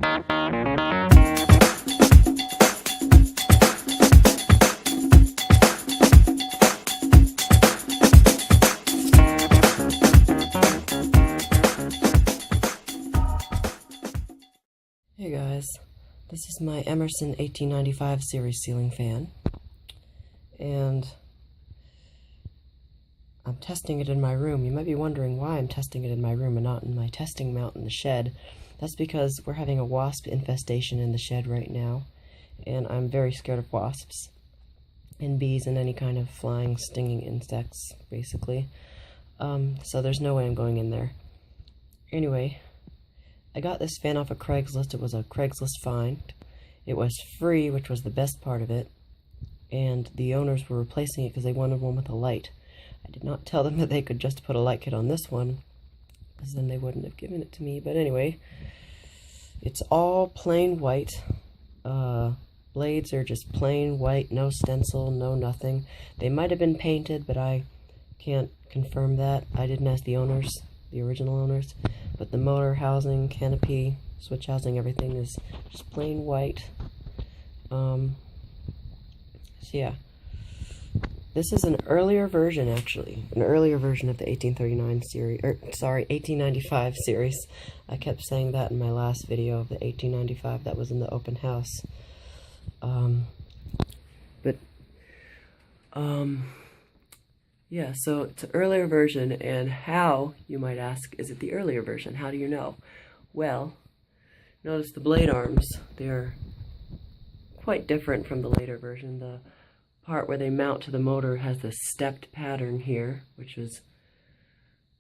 Hey guys, this is my Emerson 1895 series ceiling fan, and I'm testing it in my room. You might be wondering why I'm testing it in my room and not in my testing mount in the shed. That's because we're having a wasp infestation in the shed right now, and I'm very scared of wasps and bees and any kind of flying, stinging insects, basically. So there's no way I'm going in there. Anyway, I got this fan off of Craigslist. It was a Craigslist find. It was free, which was the best part of it, and the owners were replacing it because they wanted one with a light. I did not tell them that they could just put a light kit on this one, because then they wouldn't have given it to me. But anyway, it's all plain white. Blades are just plain white, no stencil, no nothing. They might have been painted, but I can't confirm that. I didn't ask the owners, the original owners. But the motor housing, canopy, switch housing, everything is just plain white. So yeah. This is an earlier version, actually. An earlier version of the 1839 series, 1895 series. I kept saying that in my last video of the 1895 that was in the open house. Yeah, so it's an earlier version, and how, you might ask, is it the earlier version? How do you know? Well, notice the blade arms. They're quite different from the later version. The part where they mount to the motor has this stepped pattern here, which was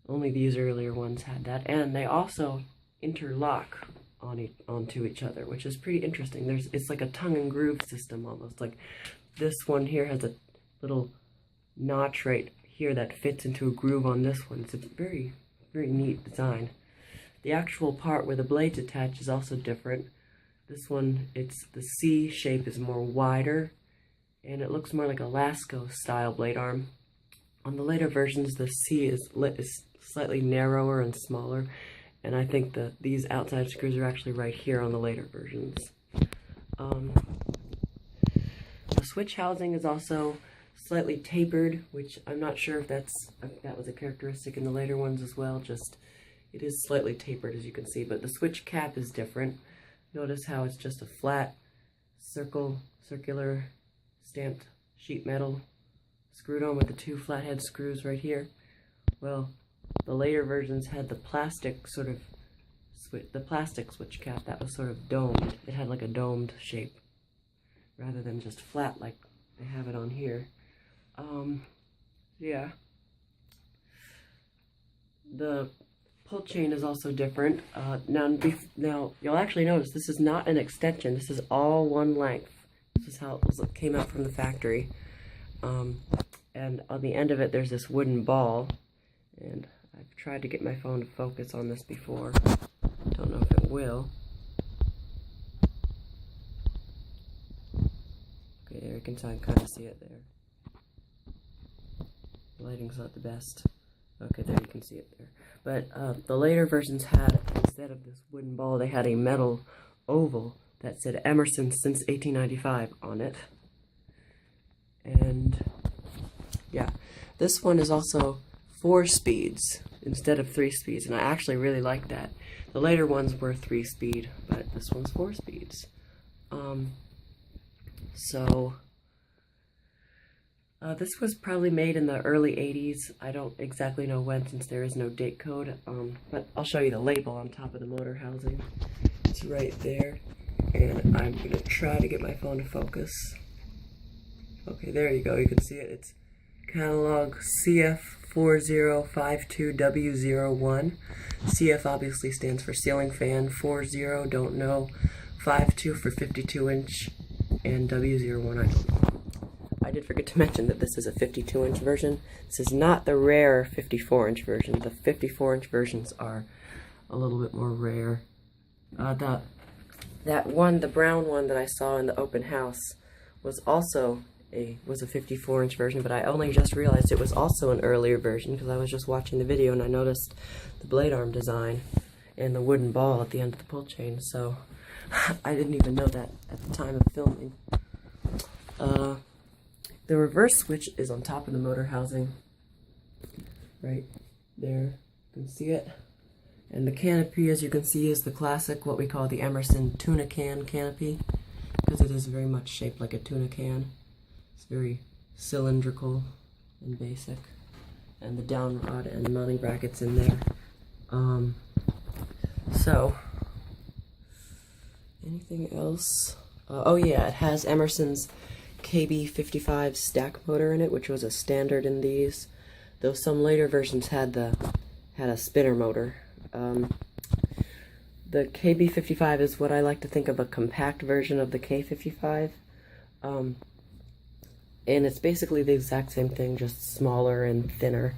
only these earlier ones had that, and they also interlock onto each other, which is pretty interesting. It's like a tongue and groove system almost. Like this one here has a little notch right here that fits into a groove on this one. It's a very, very neat design. The actual part where the blades attach is also different. This one, the C shape is more wider, and it looks more like a Lasko style blade arm. On the later versions, the C is slightly narrower and smaller, and I think that these outside screws are actually right here on the later versions. The switch housing is also slightly tapered, which I'm not sure if that was a characteristic in the later ones as well. Just, it is slightly tapered, as you can see, but the switch cap is different. Notice how it's just a flat circular stamped sheet metal screwed on with the two flathead screws right here. Well, the later versions had the plastic switch cap that was sort of domed. It had like a domed shape rather than just flat like they have it on here. Yeah. The pull chain is also different. Now you'll actually notice this is not an extension. This is all one length. This is how it came out from the factory. And on the end of it, there's this wooden ball. And I've tried to get my phone to focus on this before. Don't know if it will. Okay, there you can kind of see it there. The lighting's not the best. Okay, there you can see it there. But the later versions had, instead of this wooden ball, they had a metal oval that said Emerson since 1895 on it. And yeah, this one is also 4 speeds instead of 3 speeds, and I actually really like that. The later ones were 3 speed, but this one's 4 speeds. This was probably made in the early 80s. I don't exactly know when, since there is no date code, but I'll show you the label on top of the motor housing. It's right there, and I'm going to try to get my phone to focus. Okay, there you go. You can see it. It's catalog CF4052W01. CF obviously stands for ceiling fan. 40, don't know. 52 for 52-inch, and W01, I don't know. I did forget to mention that this is a 52-inch version. This is not the rare 54-inch version. The 54-inch versions are a little bit more rare. The brown one that I saw in the open house was also a 54-inch version, but I only just realized it was also an earlier version because I was just watching the video and I noticed the blade arm design and the wooden ball at the end of the pull chain. So I didn't even know that at the time of filming. The reverse switch is on top of the motor housing. Right there, you can see it. And the canopy, as you can see, is the classic, what we call the Emerson tuna can canopy, because it is very much shaped like a tuna can. It's very cylindrical and basic. And the down rod and the mounting brackets in there. So, anything else? Oh yeah, it has Emerson's KB55 stack motor in it, which was a standard in these, though some later versions had a spinner motor. The KB55 is what I like to think of a compact version of the K55, and it's basically the exact same thing, just smaller and thinner.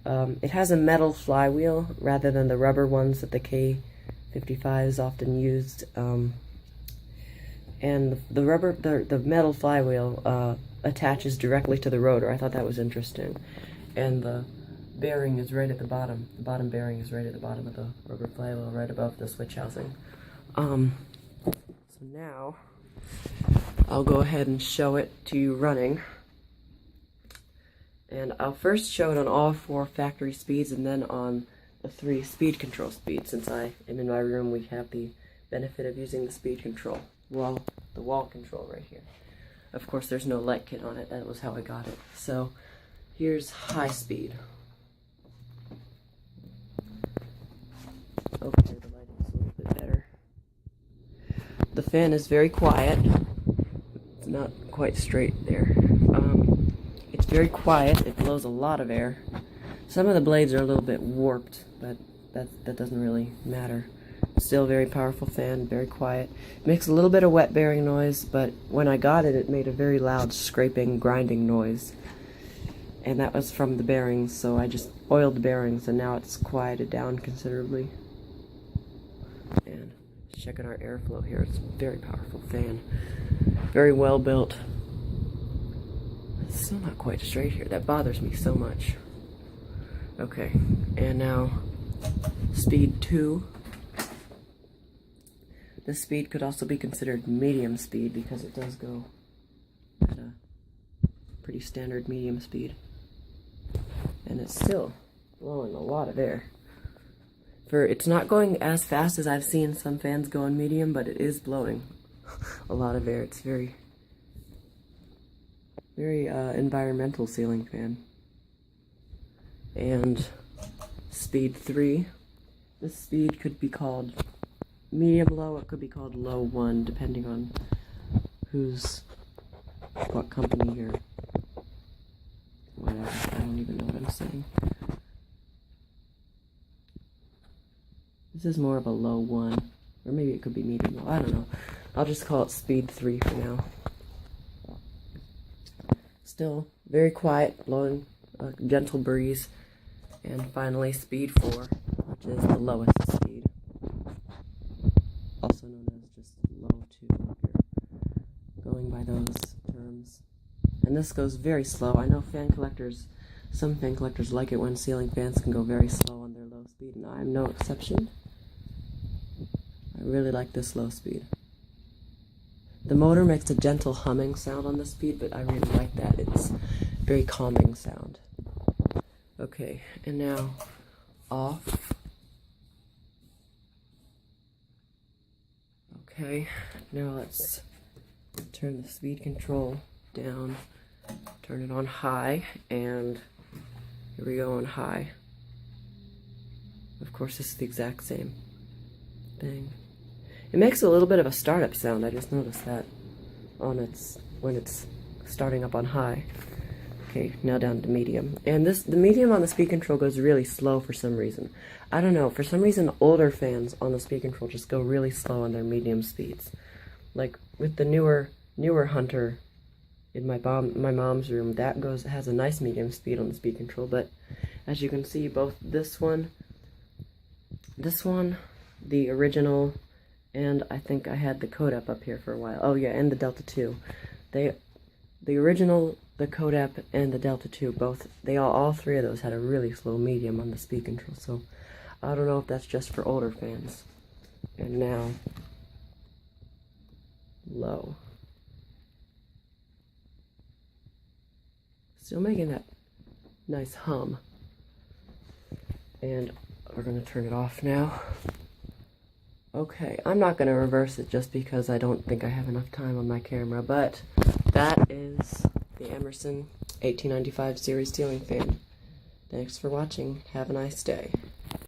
It has a metal flywheel rather than the rubber ones that the K55 is often used, and the metal flywheel attaches directly to the rotor. I thought that was interesting, and the bearing is right at the bottom. The bottom bearing is right at the bottom of the rubber flywheel, right above the switch housing. So now I'll go ahead and show it to you running. And I'll first show it on all 4 factory speeds and then on the 3 speed control speeds. Since I am in my room, we have the benefit of using the speed control, the wall control right here. Of course, there's no light kit on it. That was how I got it. So here's high speed. Okay, the lighting's a little bit better. The fan is very quiet. It's not quite straight there. It's very quiet. It blows a lot of air. Some of the blades are a little bit warped, but that doesn't really matter. Still very powerful fan, very quiet. It makes a little bit of wet bearing noise, but when I got it, it made a very loud scraping, grinding noise. And that was from the bearings, so I just oiled the bearings, and now it's quieted down considerably. And checking our airflow here. It's a very powerful fan. Very well built. It's still not quite straight here. That bothers me so much. Okay, and now speed 2. This speed could also be considered medium speed because it does go at a pretty standard medium speed. And it's still blowing a lot of air. It's not going as fast as I've seen some fans go in medium, but it is blowing a lot of air. It's very environmental ceiling fan. And speed 3. This speed could be called medium low, it could be called low 1, depending on what company you're, whatever, I don't even know what I'm saying. This is more of a low 1, or maybe it could be medium low, I don't know. I'll just call it speed 3 for now. Still very quiet, blowing a gentle breeze. And finally speed 4, which is the lowest speed. Also known as just low 2 if you're going by those terms. And this goes very slow. I know some fan collectors like it when ceiling fans can go very slow on their low speed, and I'm no exception. I really like this low speed. The motor makes a gentle humming sound on this speed, but I really like that. It's a very calming sound. Okay, and now off. Okay, now let's turn the speed control down, turn it on high, and here we go on high. Of course, this is the exact same thing. It makes a little bit of a startup sound. I just noticed that when it's starting up on high. Okay, now down to medium. And the medium on the speed control goes really slow for some reason. I don't know, for some reason older fans on the speed control just go really slow on their medium speeds. Like with the newer Hunter in my mom's room, that has a nice medium speed on the speed control, but as you can see, both this one, the original, and I think I had the Codep up here for a while. Oh yeah, and the Delta 2. The original, the Codep, and the Delta 2, all three of those had a really slow medium on the speed control, so I don't know if that's just for older fans. And now, low. Still making that nice hum. And we're going to turn it off now. Okay, I'm not going to reverse it just because I don't think I have enough time on my camera, but that is the Emerson 1895 series ceiling fan. Thanks for watching. Have a nice day.